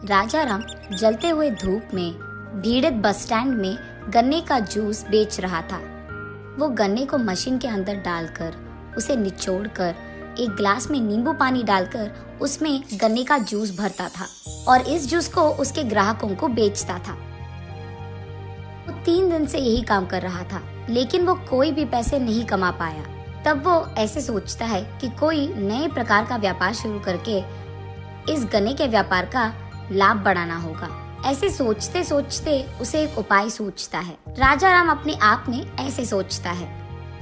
राजा राम जलते हुए धूप में भीड़ित बस स्टैंड में गन्ने का जूस बेच रहा था। वो गन्ने को मशीन के अंदर डालकर उसे निचोड़कर एक गिलास में नींबू पानी डालकर उसमें गन्ने का जूस भरता था और इस जूस को उसके ग्राहकों को बेचता था। वो 3 दिन से यही काम कर रहा था, लेकिन वो कोई भी पैसे नहीं कमा पाया। तब वो ऐसे सोचता है कि कोई नए प्रकार का व्यापार शुरू करके इस गन्ने के व्यापार का लाभ बढ़ाना होगा। ऐसे सोचते सोचते उसे एक उपाय सूझता है। राजा राम अपने आप में ऐसे सोचता है,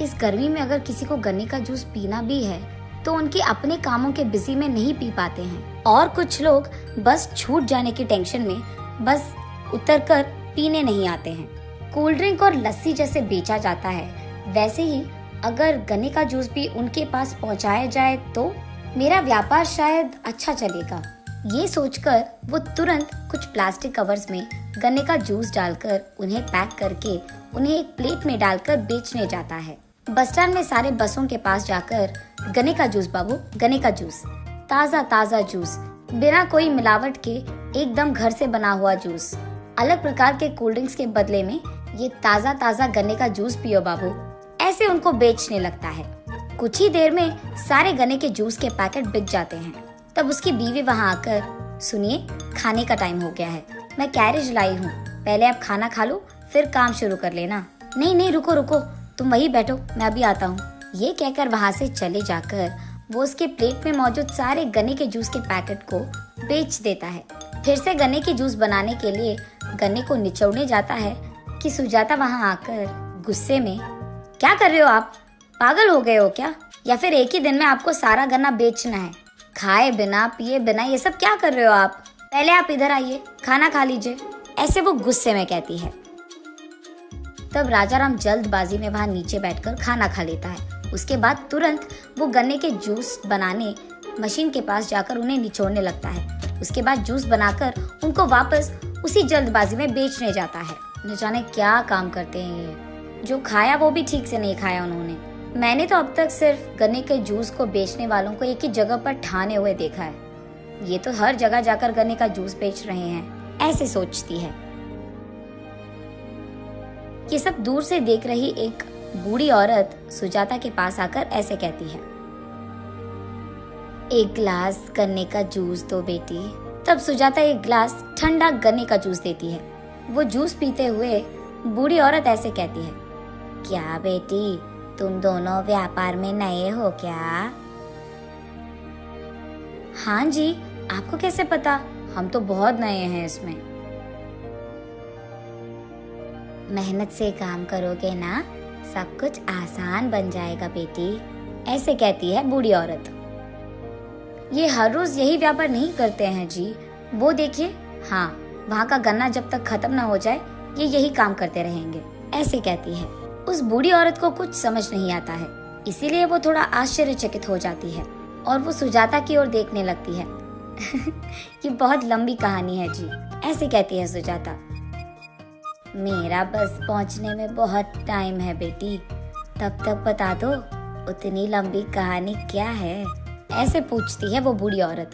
इस गर्मी में अगर किसी को गन्ने का जूस पीना भी है तो उनके अपने कामों के बिजी में नहीं पी पाते हैं, और कुछ लोग बस छूट जाने की टेंशन में बस उतरकर पीने नहीं आते हैं। कोल्ड ड्रिंक और लस्सी जैसे बेचा जाता है, वैसे ही अगर गन्ने का जूस भी उनके पास पहुंचाया जाए तो मेरा व्यापार शायद अच्छा चलेगा। ये सोचकर वो तुरंत कुछ प्लास्टिक कवर्स में गन्ने का जूस डालकर उन्हें पैक करके उन्हें एक प्लेट में डालकर बेचने जाता है। बस स्टैंड में सारे बसों के पास जाकर, गन्ने का जूस बाबू, गन्ने का जूस, ताज़ा ताज़ा जूस, बिना कोई मिलावट के एकदम घर से बना हुआ जूस, अलग प्रकार के कोल्ड ड्रिंक्स के बदले में ये ताज़ा ताज़ा गन्ने का जूस पियो बाबू, ऐसे उनको बेचने लगता है। कुछ ही देर में सारे गन्ने के जूस के पैकेट बिक जाते हैं। तब उसकी बीवी वहाँ आकर, सुनिए, खाने का टाइम हो गया है, मैं कैरेज लाई हूँ, पहले आप खाना खा लो फिर काम शुरू कर लेना। नहीं नहीं, रुको रुको, तुम वहीं बैठो, मैं अभी आता हूँ। ये कहकर वहाँ से चले जाकर वो उसके प्लेट में मौजूद सारे गन्ने के जूस के पैकेट को बेच देता है। फिर से गन्ने के जूस बनाने के लिए गन्ने को निचोड़ने जाता है कि सुजाता वहाँ आकर गुस्से में, क्या कर रहे हो आप, पागल हो गए हो क्या? या फिर एक ही दिन में आपको सारा गन्ना बेचना है? खाए बिना पिए बिना ये सब क्या कर रहे हो आप? पहले आप इधर आइए, खाना खा लीजिए, ऐसे वो गुस्से में कहती है। तब राजा राम जल्दबाजी में वहाँ नीचे बैठकर खाना खा लेता है। उसके बाद तुरंत वो गन्ने के जूस बनाने मशीन के पास जाकर उन्हें निचोड़ने लगता है। उसके बाद जूस बनाकर उनको वापस उसी जल्दबाजी में बेचने जाता है। न जाने क्या काम करते हैं ये, जो खाया वो भी ठीक से नहीं खाया उन्होंने। मैंने तो अब तक सिर्फ गन्ने के जूस को बेचने वालों को एक ही जगह पर ठाने हुए देखा है, ये तो हर जगह जाकर गन्ने का जूस बेच रहे हैं, ऐसे सोचती है। ये सब दूर से देख रही एक बूढ़ी औरत सुजाता के पास आकर ऐसे कहती है, एक गिलास गन्ने का जूस दो बेटी। तब सुजाता एक गिलास ठंडा गन्ने का जूस देती है। वो जूस पीते हुए बूढ़ी औरत ऐसे कहती है, क्या बेटी, तुम दोनों व्यापार में नए हो क्या? हाँ जी, आपको कैसे पता? हम तो बहुत नए हैं इसमें। मेहनत से काम करोगे ना, सब कुछ आसान बन जाएगा बेटी, ऐसे कहती है बूढ़ी औरत। ये हर रोज यही व्यापार नहीं करते हैं जी, वो देखिए, हाँ, वहाँ का गन्ना जब तक खत्म ना हो जाए ये यही काम करते रहेंगे, ऐसे कहती है। उस बूढ़ी औरत को कुछ समझ नहीं आता है, इसीलिए वो थोड़ा आश्चर्यचकित हो जाती है और वो सुजाता की ओर देखने लगती है। ये बहुत लंबी कहानी है जी, ऐसे कहती है सुजाता। मेरा बस पहुंचने में बहुत टाइम है बेटी, तब तक बता दो उतनी लंबी कहानी क्या है, ऐसे पूछती है वो बूढ़ी औरत।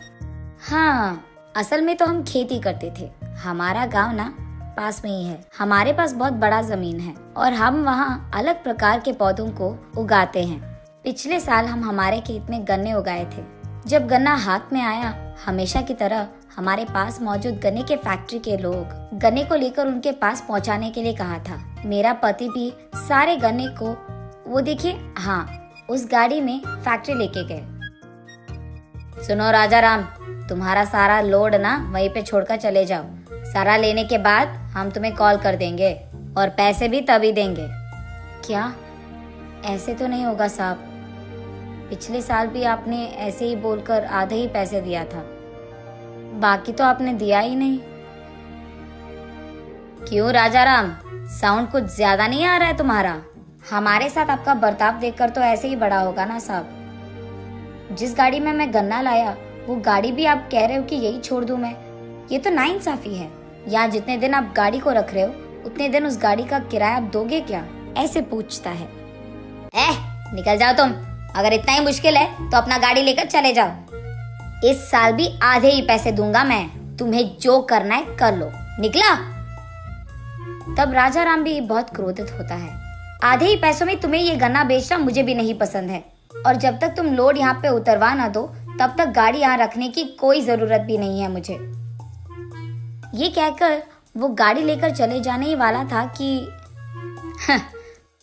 हाँ, असल में तो हम खेती करते थे, हमारा गांव ना पास में ही है, हमारे पास बहुत बड़ा जमीन है और हम वहाँ अलग प्रकार के पौधों को उगाते हैं। पिछले साल हम हमारे खेत में गन्ने उगाए थे। जब गन्ना हाथ में आया, हमेशा की तरह हमारे पास मौजूद गन्ने के फैक्ट्री के लोग गन्ने को लेकर उनके पास पहुंचाने के लिए कहा था। मेरा पति भी सारे गन्ने को, वो देखिए, हाँ, उस गाड़ी में फैक्ट्री लेके गए। सुनो राजा राम, तुम्हारा सारा लोड ना वहीं पे छोड़कर चले जाओ, सारा लेने के बाद हम तुम्हें कॉल कर देंगे और पैसे भी तभी देंगे। क्या? ऐसे तो नहीं होगा साहब, पिछले साल भी आपने ऐसे ही बोलकर आधे ही पैसे दिया था, बाकी तो आपने दिया ही नहीं। क्यों राजा राम, साउंड कुछ ज्यादा नहीं आ रहा है तुम्हारा? हमारे साथ आपका बर्ताव देखकर तो ऐसे ही बड़ा होगा ना साहब। जिस गाड़ी में मैं गन्ना लाया वो गाड़ी भी आप कह रहे हो कि यही छोड़ दूं मैं, ये तो नाइंसाफी है। यहाँ जितने दिन आप गाड़ी को रख रहे हो उतने दिन उस गाड़ी का किराया आप दोगे क्या, ऐसे पूछता है। निकल जाओ तुम, अगर इतना ही मुश्किल है तो अपना गाड़ी लेकर चले जाओ। इस साल भी आधे ही पैसे दूंगा मैं, तुम्हें जो करना है कर लो, निकला। तब राजा राम भी बहुत क्रोधित होता है। आधे ही पैसों में तुम्हें ये गन्ना बेचना मुझे भी नहीं पसंद है, और जब तक तुम लोड यहाँ पे उतरवा ना दो तब तक गाड़ी यहाँ रखने की कोई जरूरत भी नहीं है मुझे। ये कहकर वो गाड़ी लेकर चले जाने ही वाला था कि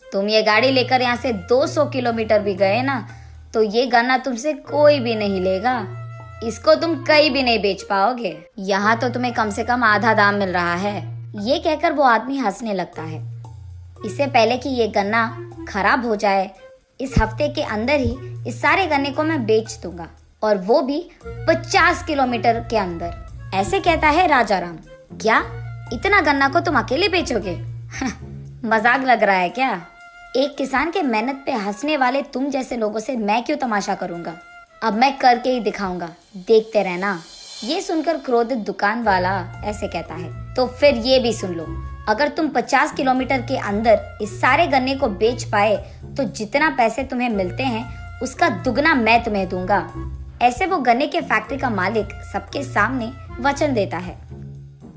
तुम ये गाड़ी लेकर यहाँ से 200 किलोमीटर भी गए ना तो ये गन्ना तुमसे कोई भी नहीं लेगा, इसको तुम कहीं भी नहीं बेच पाओगे। यहाँ तो तुम्हें कम से कम आधा दाम मिल रहा है। ये कहकर वो आदमी हंसने लगता है। इससे पहले कि ये गन्ना खराब हो जाए, इस हफ्ते के अंदर ही इस सारे गन्ने को मैं बेच दूंगा, और वो भी 50 किलोमीटर के अंदर, ऐसे कहता है राजा राम। क्या इतना गन्ना को तुम अकेले बेचोगे? मजाक लग रहा है क्या? एक किसान के मेहनत पे हंसने वाले तुम जैसे लोगों से मैं क्यों तमाशा करूंगा? अब मैं करके ही दिखाऊंगा, देखते रहना। ये सुनकर क्रोधित दुकान वाला ऐसे कहता है, तो फिर ये भी सुन लो, अगर तुम 50 किलोमीटर के अंदर इस सारे गन्ने को बेच पाए तो जितना पैसे तुम्हें मिलते हैं उसका दुगना मैं तुम्हें दूंगा। ऐसे वो गन्ने के फैक्ट्री का मालिक सबके सामने वचन देता है।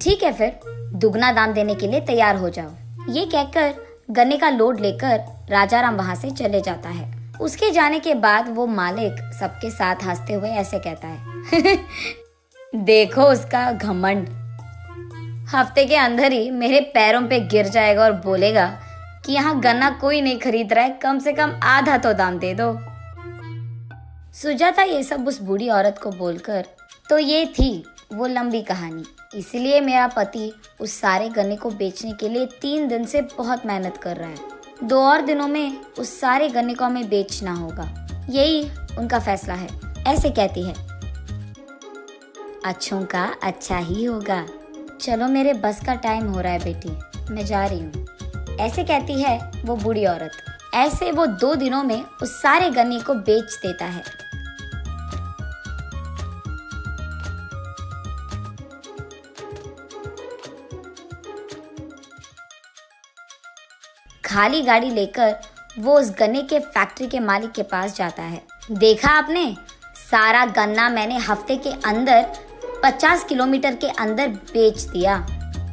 ठीक है, फिर दुगना दाम देने के लिए तैयार हो जाओ। ये कहकर गन्ने का लोड लेकर राजा राम वहां से चले जाता है। उसके जाने के बाद वो मालिक सबके साथ हंसते हुए ऐसे कहता है देखो उसका घमंड, हफ्ते के अंदर ही मेरे पैरों पे गिर जाएगा और बोलेगा कि यहाँ गन्ना कोई नहीं खरीद रहा है, कम से कम आधा तो दाम दे दो। सुजाता ये सब उस बूढ़ी औरत को बोलकर, तो ये थी वो लंबी कहानी। इसलिए मेरा पति उस सारे गन्ने को बेचने के लिए 3 दिन से बहुत मेहनत कर रहा है। 2 और दिनों में उस सारे गन्ने को हमें बेचना होगा, यही उनका फैसला है। ऐसे कहती है, अच्छों का अच्छा ही होगा। चलो मेरे बस का टाइम हो रहा है बेटी, मैं जा रही हूँ। ऐसे कहती है वो बूढ़ी औरत। ऐसे वो 2 दिनों में उस सारे गन्ने को बेच देता है। खाली गाड़ी लेकर वो उस गन्ने के फैक्ट्री के मालिक के पास जाता है। देखा आपने, सारा गन्ना मैंने हफ्ते के अंदर 50 किलोमीटर के अंदर बेच दिया।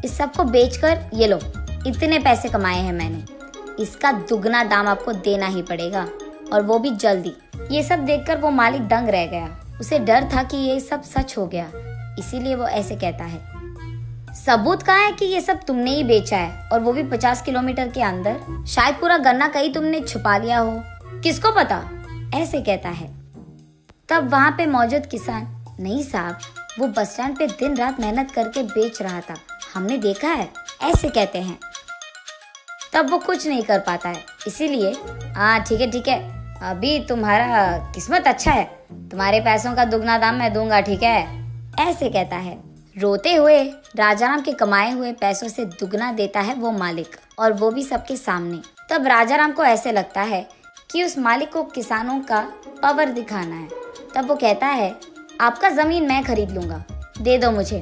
इस सब को बेचकर ये लो, इतने पैसे कमाए हैं मैंने। इसका दुगना दाम आपको देना ही पड़ेगा, और वो भी जल्दी। ये सब देखकर वो मालिक दंग रह गया। उसे डर था कि ये सब सच हो गया, इसीलिए वो ऐसे कहता है, सबूत कहाँ है कि ये सब तुमने ही बेचा है, और वो भी 50 किलोमीटर के अंदर? शायद पूरा गन्ना कहीं तुमने छुपा लिया हो, किसको पता? ऐसे कहता है। तब वहाँ पे मौजूद किसान, नहीं साहब, वो बस स्टैंड पे दिन रात मेहनत करके बेच रहा था, हमने देखा है, ऐसे कहते हैं। तब वो कुछ नहीं कर पाता है, इसीलिए हाँ ठीक है, अभी तुम्हारा किस्मत अच्छा है, तुम्हारे पैसों का दुगना दाम मैं दूंगा, ठीक है, ऐसे कहता है। रोते हुए राजाराम के कमाए हुए पैसों से दुगना देता है वो मालिक, और वो भी सबके सामने। तब राजाराम को ऐसे लगता है कि उस मालिक को किसानों का पावर दिखाना है। तब वो कहता है, आपका जमीन मैं खरीद लूंगा, दे दो मुझे,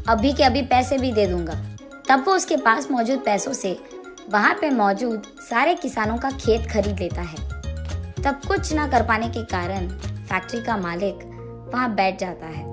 अभी के अभी पैसे भी दे दूंगा। तब वो उसके पास मौजूद पैसों से वहां पे मौजूद सारे किसानों का खेत खरीद लेता है। तब कुछ ना कर पाने के कारण फैक्ट्री का मालिक वहां बैठ जाता है।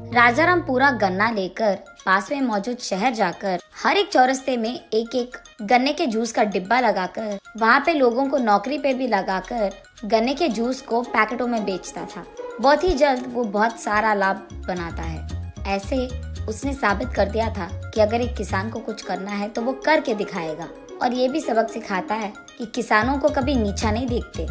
राजाराम पूरा गन्ना लेकर पास में मौजूद शहर जाकर हर एक चौरस्ते में एक गन्ने के जूस का डिब्बा लगाकर वहाँ पे लोगों को नौकरी पे भी लगाकर गन्ने के जूस को पैकेटों में बेचता था। बहुत ही जल्द वो बहुत सारा लाभ बनाता है। ऐसे उसने साबित कर दिया था कि अगर एक किसान को कुछ करना है तो वो करके दिखाएगा, और ये भी सबक सिखाता है कि किसानों को कभी नीचा नहीं देखते।